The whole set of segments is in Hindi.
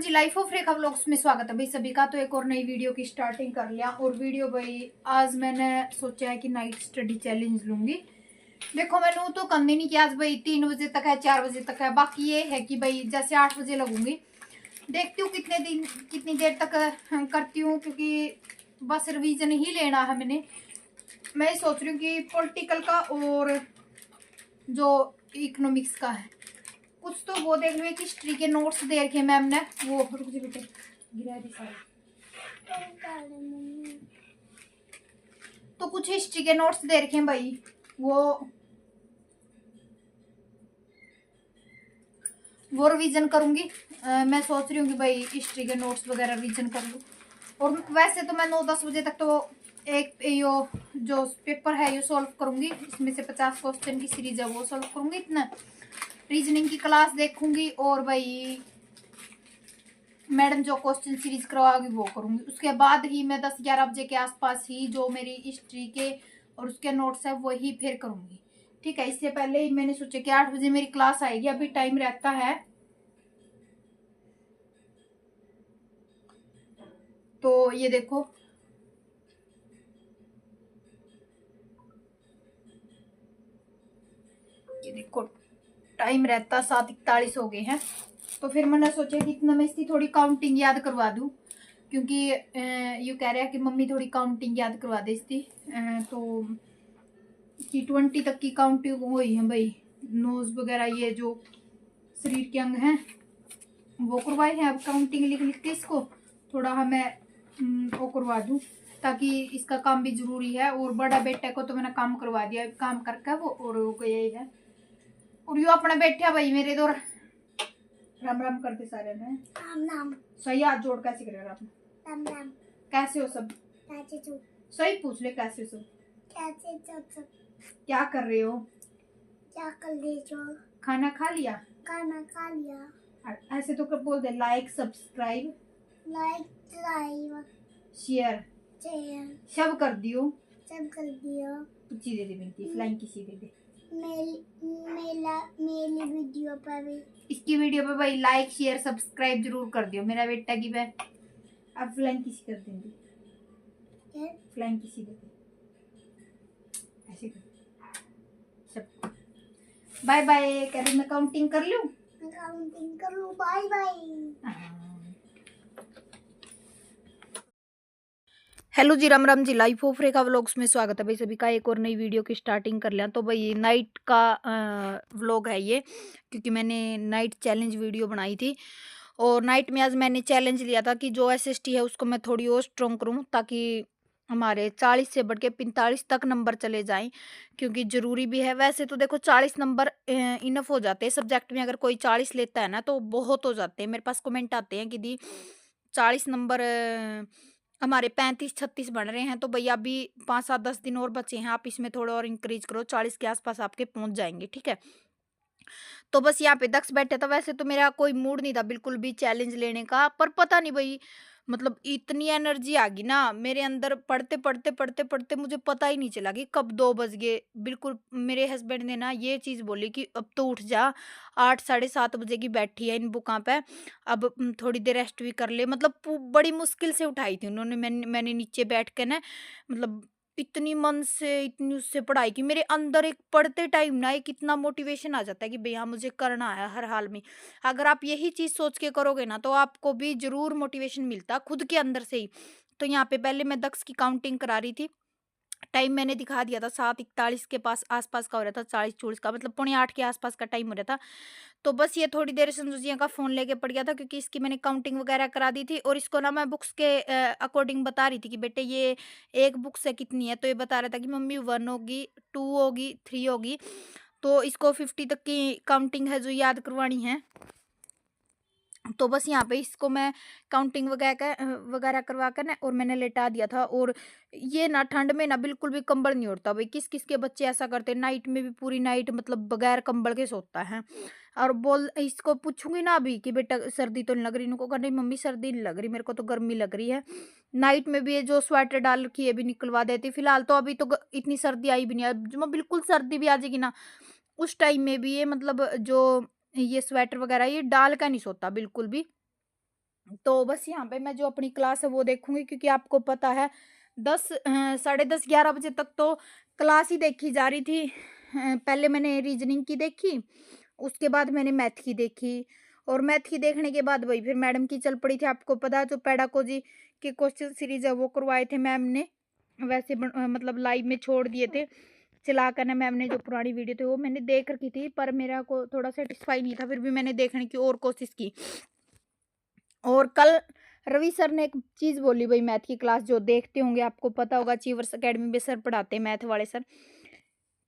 Ram ji, life of Rekha vlogs में स्वागत है भाई सभी का। तो एक और नई वीडियो की स्टार्टिंग कर लिया। और वीडियो भाई आज मैंने सोचा है कि नाइट स्टडी चैलेंज लूंगी। देखो मैंने तो कम ही नहीं किया। आज भाई 3 बजे तक है, 4 बजे तक है। बाकी ये है कि भाई जैसे 8 बजे लगूंगी, देखती हूँ कितनी देर तक करती हूँ, क्योंकि बस रिवीजन ही लेना है मैंने। मैं सोच रही हूँ कि पॉलिटिकल का और जो इकोनॉमिक्स का है कुछ तो वो देख रही है कि हिस्ट्री के नोट्स दे रखे मैम ने। वो रुक जा बेटे, गिरा दी सारी। तो कुछ हिस्ट्री के नोट्स दे रखे हैं भाई, वो रिवीजन करूंगी। मैं सोच रही हूँ कि भाई हिस्ट्री के नोट्स वगैरह रिवीजन कर लूँ। और वैसे तो मैं 9-10 बजे तक तो एक यो जो पेपर है ये सॉल्व करूंगी। इसमें से 50 क्वेश्चन की सीरीज है वो सॉल्व करूंगी। इतना रीजनिंग की क्लास देखूंगी और भाई मैडम जो क्वेश्चन सीरीज करवाओगी वो करूंगी। उसके बाद ही मैं 10-11 बजे के आसपास ही जो मेरी हिस्ट्री के और उसके नोट्स है वही फिर करूंगी। ठीक है, इससे पहले ही मैंने सोचा कि 8 बजे मेरी क्लास आएगी, अभी टाइम रहता है। तो ये देखो, टाइम रहता 7:41 हो गए हैं। तो फिर मैंने सोचा कि इतना मैं इसकी थोड़ी काउंटिंग याद करवा दूं, क्योंकि यू कह रहे हैं कि मम्मी थोड़ी काउंटिंग याद करवा दे इसकी। तो कि 20 तक की काउंटिंग हुई है भाई। नोज वगैरह ये जो शरीर के अंग हैं वो करवाए हैं। अब काउंटिंग लिख लिख के इसको थोड़ा हमें वो करवा दूं, ताकि इसका काम भी जरूरी है। और बड़ा बेटे को तो मैंने काम करवा दिया, काम करके वो और यही है। और यो अपना बैठा भाई मेरे तो राम राम करते सारे में राम राम। सही हाथ जोड़ कैसे करे राम राम राम। कैसे हो सब? कैसे हो? सही पूछ ले, कैसे हो सब? कैसे सब? क्या कर रहे हो? क्या कर रहे हो? खाना खा लिया? खाना खा लिया। ऐसे तो कब बोल दे, लाइक सब्सक्राइब शेयर सब कर दियो। सब कर दियो। कुछ दे दे बेटी, फ्लाइंग किसी दे दे। मेरी वीडियो पर भी, इसकी वीडियो पे भाई लाइक शेयर सब्सक्राइब जरूर कर दियो मेरा बेटा की। मैं अब फ्लाइंग किसी कर देंगे, फ्लाइंग किसी दे ऐसे कर सब। बाय बाय कर, मैं काउंटिंग कर लूं। काउंटिंग कर लूं, bye bye. Hello ji, Ram Ram ji, life of Rekha vlogs में स्वागत है भाई सभी का। एक और नई वीडियो की स्टार्टिंग कर लिया। तो भाई नाइट का व्लॉग है ये, क्योंकि मैंने नाइट चैलेंज वीडियो बनाई थी। और नाइट में आज मैंने चैलेंज लिया था कि जो एसएसटी है उसको मैं थोड़ी और स्ट्रॉन्ग करूं, ताकि हमारे 40 से बढ़ के 45 तक नंबर चले जाएं, क्योंकि ज़रूरी भी है। वैसे तो देखो 40 नंबर इनफ हो जाते हैं सब्जेक्ट में। अगर कोई 40 लेता है ना तो बहुत हो जाते हैं। मेरे पास कमेंट आते हैं कि दी 40 नंबर हमारे 35-36 बन रहे हैं। तो भैया अभी 5-7-10 दिन और बचे हैं, आप इसमें थोड़ा और इंक्रीज करो, 40 के आसपास आपके पहुंच जाएंगे। ठीक है, तो बस यहाँ पे दक्ष बैठे था। वैसे तो मेरा कोई मूड नहीं था बिल्कुल भी चैलेंज लेने का, पर पता नहीं भाई मतलब इतनी एनर्जी आ गई ना मेरे अंदर। पढ़ते पढ़ते पढ़ते पढ़ते मुझे पता ही नहीं चला कि कब 2 बज गए। बिल्कुल मेरे हस्बैंड ने ना ये चीज़ बोली कि अब तो उठ जा, 8-7:30 बजे की बैठी है इन बुकों पे, अब थोड़ी देर रेस्ट भी कर ले। मतलब बड़ी मुश्किल से उठाई थी उन्होंने। मैंने नीचे बैठ के ना, मतलब इतनी मन से इतनी उससे पढ़ाई की। मेरे अंदर एक पढ़ते टाइम ना एक इतना मोटिवेशन आ जाता है कि भैया मुझे करना है हर हाल में। अगर आप यही चीज सोच के करोगे ना तो आपको भी जरूर मोटिवेशन मिलता खुद के अंदर से ही। तो यहाँ पे पहले मैं दक्ष की काउंटिंग करा रही थी। टाइम मैंने दिखा दिया था 7:41 के पास आसपास का हो रहा था, 40-40 का, मतलब 7:45 के आसपास का टाइम हो रहा था। तो बस ये थोड़ी देर संजू जिया का फ़ोन लेके पड़ गया था, क्योंकि इसकी मैंने काउंटिंग वगैरह करा दी थी। और इसको ना मैं बुक्स के अकॉर्डिंग बता रही थी कि बेटे ये एक बुक से कितनी है। तो ये बता रहा था कि मम्मी 1 होगी, 2 होगी, 3 होगी। तो इसको 50 तक की काउंटिंग है जो याद करवानी है। तो बस यहाँ पे इसको मैं काउंटिंग वगैरह करवा कर ना और मैंने लेटा दिया था। और ये ना ठंड में ना बिल्कुल भी कंबल नहीं उड़ता भाई। किस किस के बच्चे ऐसा करते हैं, नाइट में भी पूरी नाइट मतलब बगैर कंबल के सोता है। और बोल इसको पूछूंगी ना अभी कि बेटा सर्दी तो नहीं लग रही, इनको कह नहीं मम्मी सर्दी नहीं लग रही, मेरे को तो गर्मी लग रही है। नाइट में भी ये जो स्वेटर डाल रखी है भी निकलवा देती। फिलहाल तो अभी तो इतनी सर्दी आई भी नहीं है। जो मैं बिल्कुल सर्दी भी आ जाएगी ना उस टाइम में भी ये मतलब जो ये स्वेटर वगैरह ये डाल का नहीं सोता बिल्कुल भी। तो बस यहाँ पे मैं जो अपनी क्लास है वो देखूँगी, क्योंकि आपको पता है साढ़े 10 11 बजे तक तो क्लास ही देखी जा रही थी। पहले मैंने रीज़निंग की देखी, उसके बाद मैंने मैथ की देखी, और मैथ की देखने के बाद वही फिर मैडम की चल पड़ी थी। आपको पता है जो पेडागोजी के क्वेश्चन सीरीज़ है वो करवाए थे मैम ने, वैसे मतलब लाइव में छोड़ दिए थे चला कर ना मैम ने। जो पुरानी वीडियो थी वो मैंने देख रखी थी, पर मेरा को थोड़ा सैटिस्फाई नहीं था, फिर भी मैंने देखने की और कोशिश की। और कल रवि सर ने एक चीज़ बोली भाई, मैथ की क्लास जो देखते होंगे आपको पता होगा, अचीवर्स अकेडमी में सर पढ़ाते हैं मैथ वाले सर,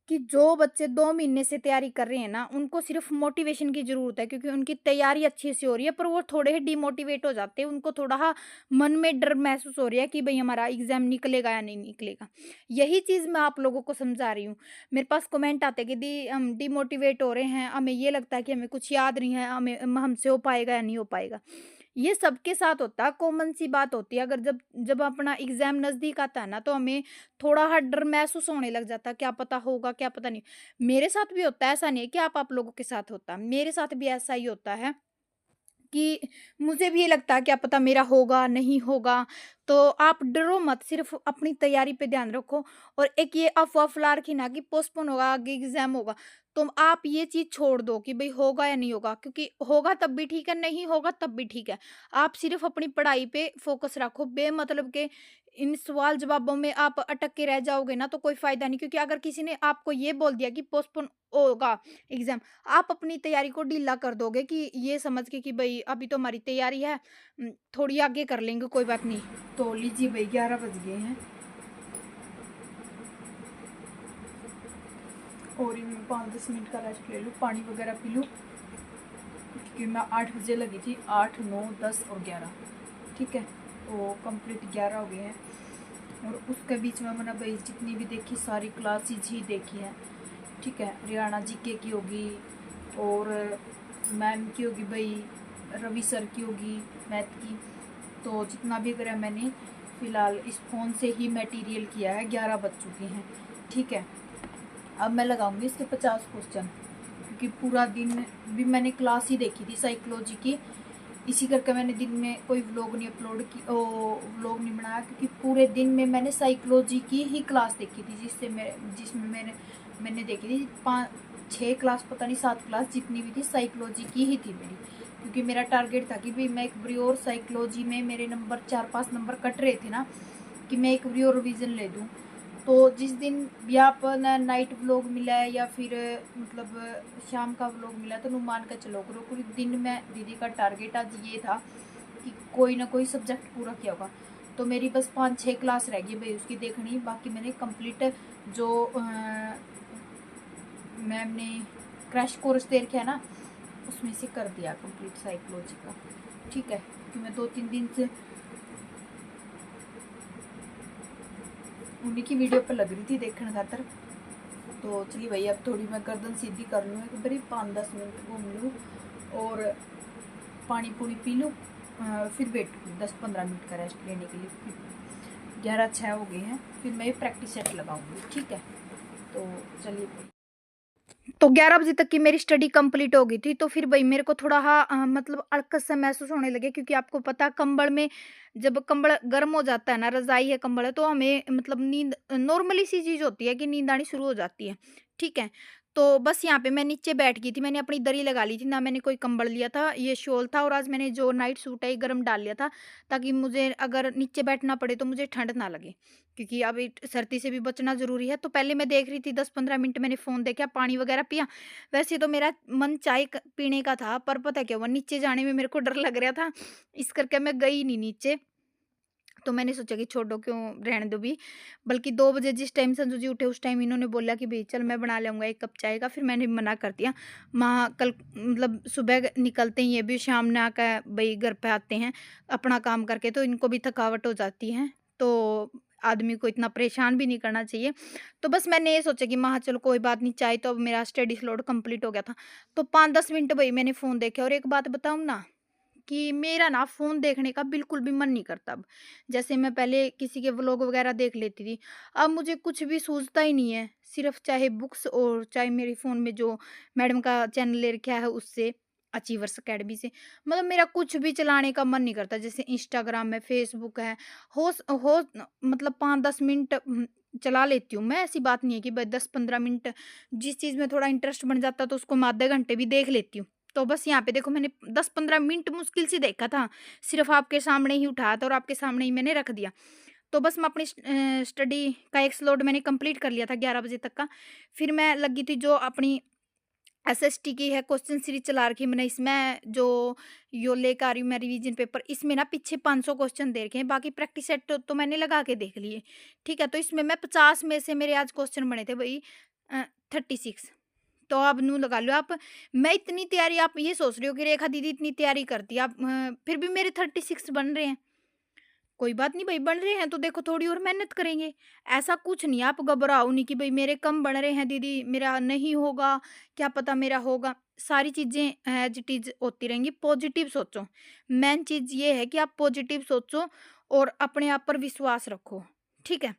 कि जो बच्चे 2 महीने से तैयारी कर रहे हैं ना, उनको सिर्फ मोटिवेशन की ज़रूरत है, क्योंकि उनकी तैयारी अच्छे से हो रही है, पर वो थोड़े ही डिमोटिवेट हो जाते हैं। उनको थोड़ा मन में डर महसूस हो रहा है कि भई हमारा एग्ज़ाम निकलेगा या नहीं निकलेगा। यही चीज़ मैं आप लोगों को समझा रही हूँ। मेरे पास कमेंट आते हैं कि दी हम डिमोटिवेट हो रहे हैं, हमें ये लगता है कि हमें कुछ याद नहीं है, हमें हमसे हो पाएगा या नहीं हो पाएगा। ये सबके साथ होता है, कॉमन सी बात होती है। अगर जब जब अपना एग्ज़ाम नज़दीक आता है ना, तो हमें थोड़ा डर महसूस होने लग जाता है, क्या पता होगा, क्या पता नहीं। मेरे साथ भी होता है, ऐसा नहीं है कि आप लोगों के साथ होता है, मेरे साथ भी ऐसा ही होता है कि मुझे भी ये लगता है क्या पता मेरा होगा, नहीं होगा। तो आप डरो मत, सिर्फ़ अपनी तैयारी पे ध्यान रखो। और एक ये अफ़वाह फैला रखी ना कि पोस्टपोन होगा, आगे एग्ज़ाम होगा, तो आप ये चीज़ छोड़ दो कि भई होगा या नहीं होगा, क्योंकि होगा तब भी ठीक है, नहीं होगा तब भी ठीक है। आप सिर्फ़ अपनी पढ़ाई पे फ़ोकस रखो, बेमतलब के इन सवाल-जवाबों में आप अटक के रह जाओगे ना, तो कोई फ़ायदा नहीं, क्योंकि अगर किसी ने आपको ये बोल दिया कि पोस्टपोन होगा एग्ज़ाम, आप अपनी तैयारी को ढीला कर दोगे कि ये समझ के कि भई अभी तो हमारी तैयारी है, थोड़ी आगे कर लेंगे, कोई बात नहीं। तो लीजिए भई 11 बज गए हैं और इनमें 5-10 मिनट का रेस्ट ले लूँ, पानी वगैरह पी लूँ, क्योंकि मैं 8 बजे लगी थी, 8, 9, 10 और 11, ठीक है? तो कंप्लीट 11 हो गए हैं। और उसके बीच में मैंने भाई जितनी भी देखी सारी क्लासेज ही देखी हैं, ठीक है? हरियाणा जीके की होगी, और मैम की होगी भाई, रवि सर की होगी मैथ की। तो जितना भी करा मैंने फ़िलहाल इस फ़ोन से ही मटेरियल किया है, 11 बज चुके हैं, ठीक है? अब मैं लगाऊंगी इसके 50 क्वेश्चन, क्योंकि पूरा दिन भी मैंने क्लास ही देखी थी साइकोलॉजी की। इसी करके मैंने दिन में कोई व्लॉग नहीं अपलोड की, व्लॉग नहीं बनाया, क्योंकि पूरे दिन में मैंने साइकोलॉजी की ही क्लास देखी थी, जिसमें मैंने देखी थी 5-6 क्लास, पता नहीं 7 क्लास जितनी भी थी साइकोलॉजी की ही थी मेरी। क्योंकि मेरा टारगेट था कि भाई मैं एक बारी और साइकोलॉजी में मेरे नंबर 4-5 नंबर कट रहे थे ना, कि मैं एक बारी और रिवीजन ले दूँ। तो जिस दिन भी आप नाइट व्लॉग मिला है या फिर मतलब शाम का व्लॉग मिला, तो मान कर चलो करो पूरी दिन में दीदी का टारगेट आज ये था कि कोई ना कोई सब्जेक्ट पूरा किया होगा। तो मेरी बस 5-6 क्लास रह गई भाई उसकी देखनी, बाकी मैंने कंप्लीट जो मैम ने क्रैश कोर्स दे रखा है ना, उसमें से कर दिया कंप्लीट साइकोलॉजी का, ठीक है? कि मैं 2-3 दिन से उन्हीं की वीडियो पर लग रही थी देखने खातर। तो चलिए भाई अब थोड़ी मैं गर्दन सीधी कर लूँ, एक बारी 5-10 मिनट घूम लूँ और पानी पूरी पी लूँ, फिर वेट 10-15 मिनट का रेस्ट लेने के लिए। फिर 11-6 हो गए हैं, फिर मैं प्रैक्टिस सेट लगाऊंगी, ठीक है? तो चलिए भाई, तो 11 बजे तक की मेरी स्टडी कंप्लीट हो गई थी। तो फिर भाई मेरे को थोड़ा मतलब अड़कस सा महसूस होने लगे, क्योंकि आपको पता कंबल में जब कंबल गर्म हो जाता है ना, रज़ाई है कंबल है, तो हमें मतलब नींद नॉर्मली सी चीज़ होती है कि नींद आनी शुरू हो जाती है, ठीक है? तो बस यहाँ पे मैं नीचे बैठ गई थी, मैंने अपनी दरी लगा ली थी, ना मैंने कोई कंबल लिया था, ये शॉल था, और आज मैंने जो नाइट सूट है ये गर्म डाल लिया था, ताकि मुझे अगर नीचे बैठना पड़े तो मुझे ठंड ना लगे, क्योंकि अब सर्दी से भी बचना ज़रूरी है। तो पहले मैं देख रही थी 10-15 मिनट मैंने फ़ोन देखा, पानी वगैरह पिया। वैसे तो मेरा मन चाय पीने का था, पर पता क्या हुआ, नीचे जाने में मेरे को डर लग रहा था, इस करके मैं गई नहीं नीचे। तो मैंने सोचा कि छोड़ो, क्यों रहने दो भी। बल्कि 2 बजे जिस टाइम संजू जी उठे, उस टाइम इन्होंने बोला कि भई चल मैं बना लूँगा 1 कप चाय का, फिर मैंने मना कर दिया। माँ कल मतलब सुबह निकलते ही ये भी शाम में आकर भई घर पे आते हैं अपना काम करके, तो इनको भी थकावट हो जाती है। तो आदमी को इतना परेशान भी नहीं करना चाहिए। तो बस मैंने ये सोचा कि महा चलो कोई बात नहीं, चाय तो अब मेरा स्टडी लोड कंप्लीट हो गया था। तो 5-10 मिनट भई मैंने फ़ोन देखा, और एक बात बताऊँ ना, कि मेरा ना फ़ोन देखने का बिल्कुल भी मन नहीं करता अब। जैसे मैं पहले किसी के व्लॉग वगैरह देख लेती थी, अब मुझे कुछ भी सूझता ही नहीं है। सिर्फ़ चाहे बुक्स और चाहे मेरे फ़ोन में जो मैडम का चैनल ले रखा है उससे। अचीवर्स अकेडमी से। मतलब मेरा कुछ भी चलाने का मन नहीं करता, जैसे इंस्टाग्राम है, फेसबुक है, हो मतलब 5-10 मिनट चला लेती हूँ मैं। ऐसी बात नहीं है कि भाई 10-15 मिनट, जिस चीज़ में थोड़ा इंटरेस्ट बन जाता है तो उसको मैं आधे घंटे भी देख लेती हूँ। तो बस यहाँ पे देखो, मैंने 10-15 मिनट मुश्किल से देखा था, सिर्फ़ आपके सामने ही उठाया था और आपके सामने ही मैंने रख दिया। तो बस मैं अपनी स्टडी का एक स्लॉट मैंने कंप्लीट कर लिया था 11 बजे तक का। फिर मैं लगी थी जो अपनी एसएसटी की है क्वेश्चन सीरीज चला रखी है मैंने, इसमें जो यो लेकर आ रही हूँ मैं रिवीजन पेपर, इसमें ना पीछे 500 क्वेश्चन दे रखे हैं, बाकी प्रैक्टिस सेट तो मैंने लगा के देख लिए। ठीक है, तो इसमें मैं 50 में से मेरे आज क्वेश्चन बने थे भाई 36। तो अब नू लगा लो आप। मैं इतनी तैयारी, आप ये सोच रहे हो कि रेखा दीदी इतनी तैयारी करती है, आप फिर भी मेरे 36 बन रहे हैं। कोई बात नहीं भाई, बन रहे हैं तो देखो थोड़ी और मेहनत करेंगे। ऐसा कुछ नहीं, आप घबराओ नहीं कि भाई मेरे कम बन रहे हैं दीदी, मेरा नहीं होगा, क्या पता मेरा होगा। सारी चीज़ें एज़ इट इज़ होती रहेंगी, पॉजिटिव सोचो। मेन चीज़ ये है कि आप पॉजिटिव सोचो और अपने आप पर विश्वास रखो, ठीक है?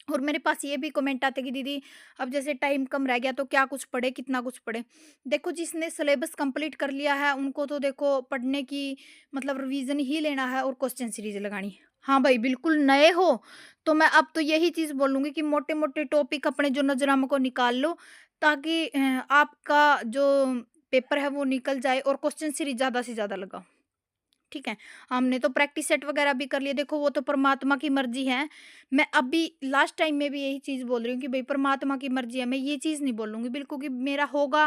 और मेरे पास ये भी कमेंट आते कि दीदी अब जैसे टाइम कम रह गया तो क्या कुछ पढ़े, कितना कुछ पढ़े। देखो जिसने सिलेबस कंप्लीट कर लिया है उनको तो देखो पढ़ने की मतलब रिवीजन ही लेना है और क्वेश्चन सीरीज लगानी। हाँ भाई, बिल्कुल नए हो तो मैं अब तो यही चीज़ बोलूँगी कि मोटे मोटे टॉपिक अपने जो नजरामे को निकाल लो, ताकि आपका जो पेपर है वो निकल जाए और क्वेश्चन सीरीज ज़्यादा से ज़्यादा लगाओ। ठीक है, हमने तो प्रैक्टिस सेट वगैरह भी कर लिए, देखो वो तो परमात्मा की मर्ज़ी है। मैं अभी लास्ट टाइम में भी यही चीज़ बोल रही हूँ कि भई परमात्मा की मर्ज़ी है, मैं ये चीज़ नहीं बोलूँगी बिल्कुल कि मेरा होगा,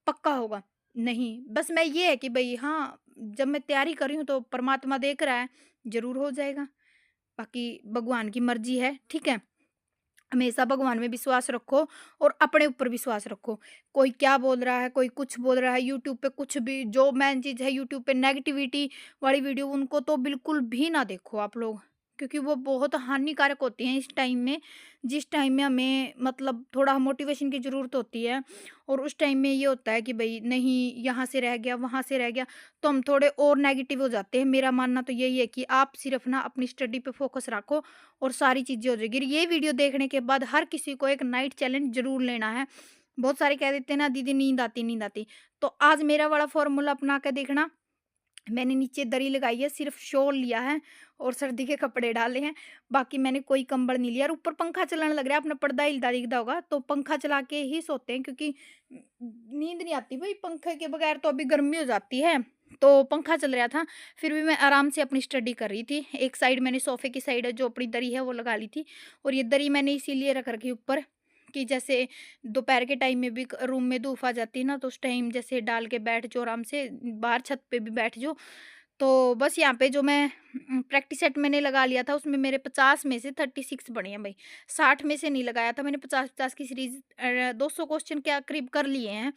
पक्का होगा, नहीं। बस मैं ये है कि भई हाँ, जब मैं तैयारी कर रही हूँ तो परमात्मा देख रहा है, ज़रूर हो जाएगा। बाकी भगवान की मर्ज़ी है, ठीक है? हमेशा भगवान में विश्वास रखो और अपने ऊपर विश्वास रखो। कोई क्या बोल रहा है, कोई कुछ बोल रहा है, यूट्यूब पे कुछ भी जो मेन चीज़ है, यूट्यूब पे नेगेटिविटी वाली वीडियो उनको तो बिल्कुल भी ना देखो आप लोग, क्योंकि वो बहुत हानिकारक होती हैं इस टाइम में, जिस टाइम में हमें मतलब थोड़ा मोटिवेशन की ज़रूरत होती है। और उस टाइम में ये होता है कि भई नहीं, यहाँ से रह गया, वहाँ से रह गया, तो हम थोड़े और नेगेटिव हो जाते हैं। मेरा मानना तो यही है कि आप सिर्फ़ ना अपनी स्टडी पे फ़ोकस रखो और सारी चीज़ें हो जाएगी। ये वीडियो देखने के बाद हर किसी को एक नाइट चैलेंज ज़रूर लेना है। बहुत सारे कह देते हैं ना दीदी नींद आती, नींद आती। तो आज मेरा वाला फ़ॉर्मूला अपना के देखना। मैंने नीचे दरी लगाई है, सिर्फ़ शॉल लिया है और सर्दी के कपड़े डाले हैं। बाकी मैंने कोई कंबल नहीं लिया और ऊपर पंखा चलाने लग रहा है, आपने पर्दा हिलता दिखता होगा, तो पंखा चला के ही सोते हैं क्योंकि नींद नहीं आती भई, पंखे के बगैर तो अभी गर्मी हो जाती है। तो पंखा चल रहा था, फिर भी मैं आराम से अपनी स्टडी कर रही थी। एक साइड मैंने सोफ़े की साइड जो अपनी दरी है वो लगा ली थी और ये दरी मैंने इसीलिए रख रखी ऊपर कि जैसे दोपहर के टाइम में भी रूम में धूप आ जाती है ना, तो उस टाइम जैसे डाल के बैठ जाओ आराम से, बाहर छत पे भी बैठ जाओ। तो बस यहाँ पे जो मैं प्रैक्टिस सेट मैंने लगा लिया था उसमें मेरे 50 में से 36 बने हैं भाई। 60 में से नहीं लगाया था मैंने, 50-50 की सीरीज़ 200 क्वेश्चन के करीब कर लिए हैं।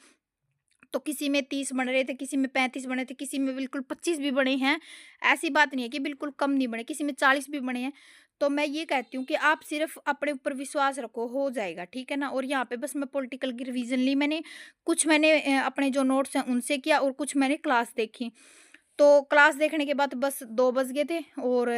तो किसी में 30 बन रहे थे, किसी में 35 बने थे, किसी में बिल्कुल 25 भी बने हैं। ऐसी बात नहीं है कि बिल्कुल कम नहीं बने, किसी में 40 भी बने हैं। तो मैं ये कहती हूँ कि आप सिर्फ़ अपने ऊपर विश्वास रखो, हो जाएगा, ठीक है ना? और यहाँ पे बस मैं पॉलिटिकल की रिवीज़न ली मैंने, कुछ मैंने अपने जो नोट्स हैं उनसे किया और कुछ मैंने क्लास देखी। तो क्लास देखने के बाद बस 2 बज गए थे और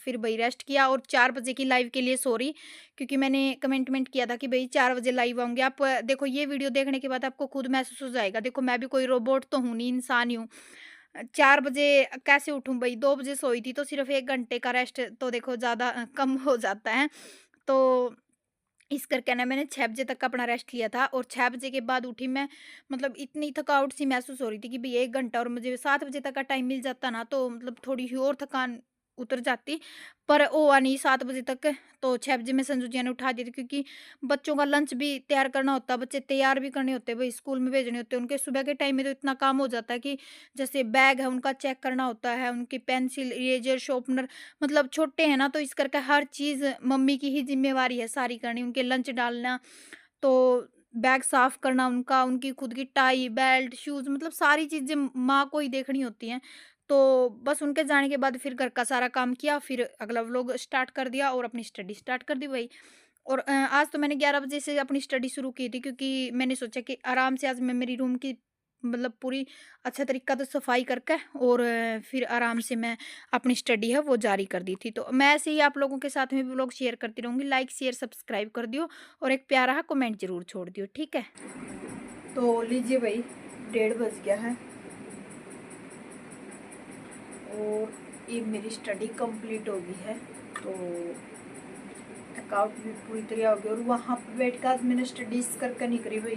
फिर भई रेस्ट किया और 4 बजे की लाइव के लिए सॉरी, क्योंकि मैंने कमिटमेंट किया था कि भई 4 बजे लाइव आऊँगी। आप देखो ये वीडियो देखने के बाद आपको खुद महसूस हो जाएगा, देखो मैं भी कोई रोबोट तो हूँ नहीं, इंसान ही हूँ। 4 बजे कैसे उठूँ भई, 2 बजे सोई थी तो सिर्फ़ 1 घंटे का रेस्ट तो देखो ज़्यादा कम हो जाता है। तो इस करके ना मैंने 6 बजे तक का अपना रेस्ट लिया था और 6 बजे के बाद उठी मैं, मतलब इतनी थकावट सी महसूस हो रही थी कि भई 1 घंटा और मुझे 7 बजे तक का टाइम मिल जाता ना तो मतलब थोड़ी-सी और थकान उतर जाती। पर हुआ नहीं 7 बजे तक, तो 6 बजे मैं संजू जी ने उठा दिया था क्योंकि बच्चों का लंच भी तैयार करना होता है, बच्चे तैयार भी करने होते हैं, भई स्कूल में भेजने होते हैं। उनके सुबह के टाइम में तो इतना काम हो जाता है कि जैसे बैग है उनका चेक करना होता है, उनकी पेंसिल, इरेज़र, शार्पनर, मतलब छोटे हैं ना तो इस करके हर चीज़ मम्मी की ही ज़िम्मेवारी है सारी करनी, उनके लंच डालना, तो बैग साफ़ करना उनका, उनकी खुद की टाई, बेल्ट, शूज़, मतलब सारी चीज़ें माँ को ही देखनी होती हैं। तो बस उनके जाने के बाद फिर घर का सारा काम किया, फिर अगला व्लॉग स्टार्ट कर दिया और अपनी स्टडी स्टार्ट कर दी वही। और आज तो मैंने 11 बजे से अपनी स्टडी शुरू की थी क्योंकि मैंने सोचा कि आराम से आज मैं मेरी रूम की मतलब पूरी अच्छा तरीका से सफाई करके और फिर आराम से मैं अपनी स्टडी है वो जारी कर दी थी। तो मैं ऐसे ही आप लोगों के साथ में भी व्लॉग शेयर करती रहूँगी। लाइक, शेयर, सब्सक्राइब कर दियो और एक प्यारा कमेंट ज़रूर छोड़ दियो, ठीक है? तो लीजिए भाई, 1:30 बज गया है और ये मेरी स्टडी कंप्लीट हो गई है, तो अकाउंट भी पूरी तरह हो गया। और वहाँ पे बैठ कर आज मैंने स्टडीज करके नहीं करी भाई,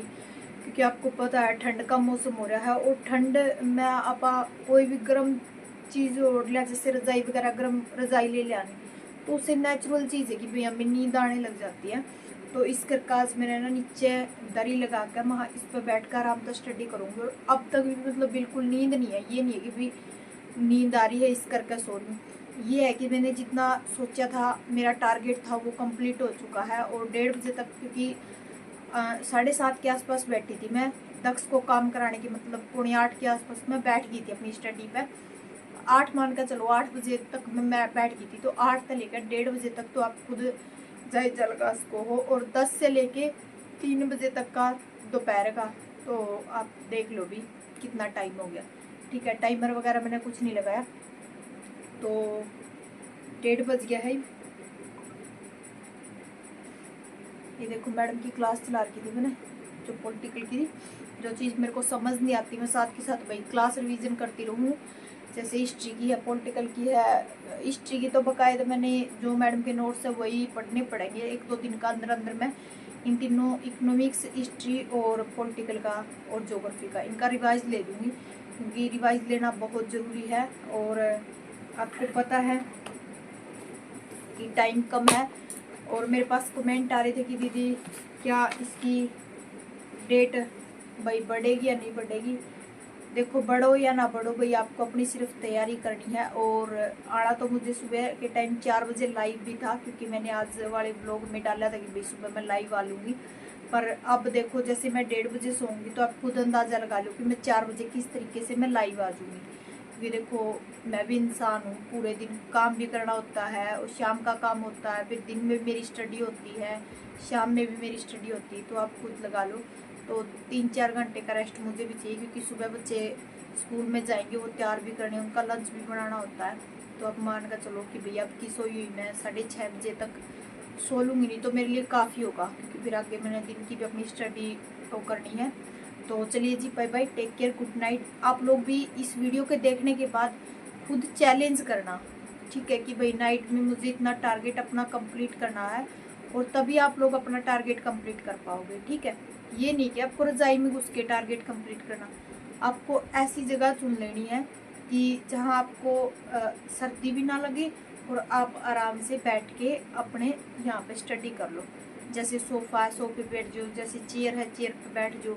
क्योंकि आपको पता है ठंड का मौसम हो रहा है, और ठंड में आप कोई भी गर्म चीज़ ओढ़ लिया, जैसे रजाई वगैरह गर्म रजाई ले आनी, तो उससे नेचुरल चीज़ है कि भाई हमें नींद आने लग जाती है। तो इस करके आज मैंने ना नीचे दरी लगा कर वहाँ इस पर बैठ कर आराम से स्टडी करूँगी। और अब तक भी मतलब बिल्कुल नींद नहीं है, ये नहीं है कि भाई नींद आ रही है इस करके सो रही हूँ। ये है कि मैंने जितना सोचा था, मेरा टारगेट था, वो कंप्लीट हो चुका है। और 1:30 बजे तक, क्योंकि 7:30 के आसपास बैठी थी मैं, दक्ष को काम कराने की, मतलब 7:45 के आसपास मैं बैठ गई थी अपनी स्टडी पे। 8 मान कर चलो, 8 बजे तक मैं बैठ गई थी। तो 8 से लेकर 1:30 बजे तक तो आप खुद जाए जलगास को हो, और 10 से लेके 3 बजे तक का दोपहर का, तो आप देख लो भी कितना टाइम हो गया। ठीक है, टाइमर वगैरह मैंने कुछ नहीं लगाया। तो 1:30 बज गया है। ये देखो मैडम की क्लास चला रखी थी मैंने, जो पॉलिटिकल की थी। जो चीज़ मेरे को समझ नहीं आती मैं साथ के साथ भाई क्लास रिवीजन करती रहूँ। जैसे हिस्ट्री की है, पॉलिटिकल की है। हिस्ट्री की तो बाकायदा मैंने जो मैडम के नोट्स है वही पढ़ने पड़ेंगे 1-2 दिन का अंदर अंदर में। इन तीनों, इकोनॉमिक्स, हिस्ट्री और पॉलिटिकल का और ज्योग्राफी का, इनका रिवाइज ले दूँगी, क्योंकि रिवाइज लेना बहुत ज़रूरी है। और आपको पता है कि टाइम कम है। और मेरे पास कमेंट आ रहे थे कि दीदी क्या इसकी डेट भाई बढ़ेगी या नहीं बढ़ेगी। देखो, बढ़ो या ना बढ़ो भाई, आपको अपनी सिर्फ तैयारी करनी है। और आना तो मुझे सुबह के टाइम 4 बजे लाइव भी था, क्योंकि मैंने आज वाले व्लॉग में डाला था कि भाई सुबह मैं लाइव आ लूँगी। पर अब देखो, जैसे मैं 1:30 बजे सोऊंगी, तो आप खुद अंदाज़ा लगा लो कि मैं 4 बजे किस तरीके से मैं लाइव आ जाऊँगी। क्योंकि देखो, मैं भी इंसान हूँ, पूरे दिन काम भी करना होता है, और शाम का काम होता है, फिर दिन में भी मेरी स्टडी होती है, शाम में भी मेरी स्टडी होती है। तो आप खुद लगा लो, तो 3-4 घंटे का रेस्ट मुझे भी चाहिए, क्योंकि सुबह बच्चे स्कूल में जाएंगे, वो तैयार भी करने, उनका लंच भी बनाना होता है। तो अब मान कर चलो कि भैया अब की सोई हुई मैं 6:30 बजे तक सो लूँगी, नहीं तो मेरे लिए काफ़ी होगा, क्योंकि फिर आगे मैंने दिन की भी अपनी स्टडी तो करनी है। तो चलिए जी, bye bye, take care, good night. आप लोग भी इस वीडियो के देखने के बाद खुद चैलेंज करना, ठीक है, कि भाई नाइट में मुझे इतना टारगेट अपना कंप्लीट करना है, और तभी आप लोग अपना टारगेट कंप्लीट कर पाओगे। ठीक है, ये नहीं कि आपको रजाई में घुस के टारगेट कंप्लीट करना। आपको ऐसी जगह चुन लेनी है कि जहाँ आपको सर्दी भी ना लगे, और आप आराम से बैठ के अपने यहाँ पे स्टडी कर लो। जैसे सोफ़ा है, सोफे पे बैठ जाओ, जैसे चेयर है, चेयर पे बैठ जाओ।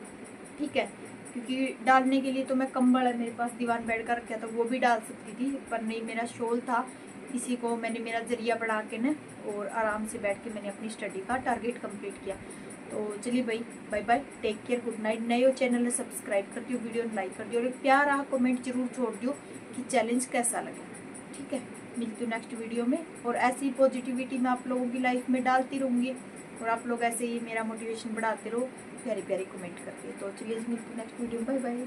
ठीक है, क्योंकि डालने के लिए तो मैं कंबल है मेरे पास, दीवान बेड का रखा था, वो भी डाल सकती थी, पर नहीं, मेरा शॉल था, इसी को मैंने मेरा जरिया बढ़ा के न, और आराम से बैठ के मैंने अपनी स्टडी का टारगेट कंप्लीट किया। तो चलिए भाई, bye bye, take care, good night. नए हो चैनल ने सब्सक्राइब कर दियो, वीडियो लाइक कर दियो, और एक प्यार रहा कमेंट जरूर छोड़ दियो कि चैलेंज कैसा लगा। ठीक है, मिलती हूँ नेक्स्ट वीडियो में, और ऐसी पॉजिटिविटी मैं आप लोगों की लाइफ में डालती रहूँगी, और आप लोग ऐसे ही मेरा मोटिवेशन बढ़ाते रहो, प्यारी प्यारी कमेंट करके। तो चलिए मिलती हूँ नेक्स्ट वीडियो में, बाय बाय।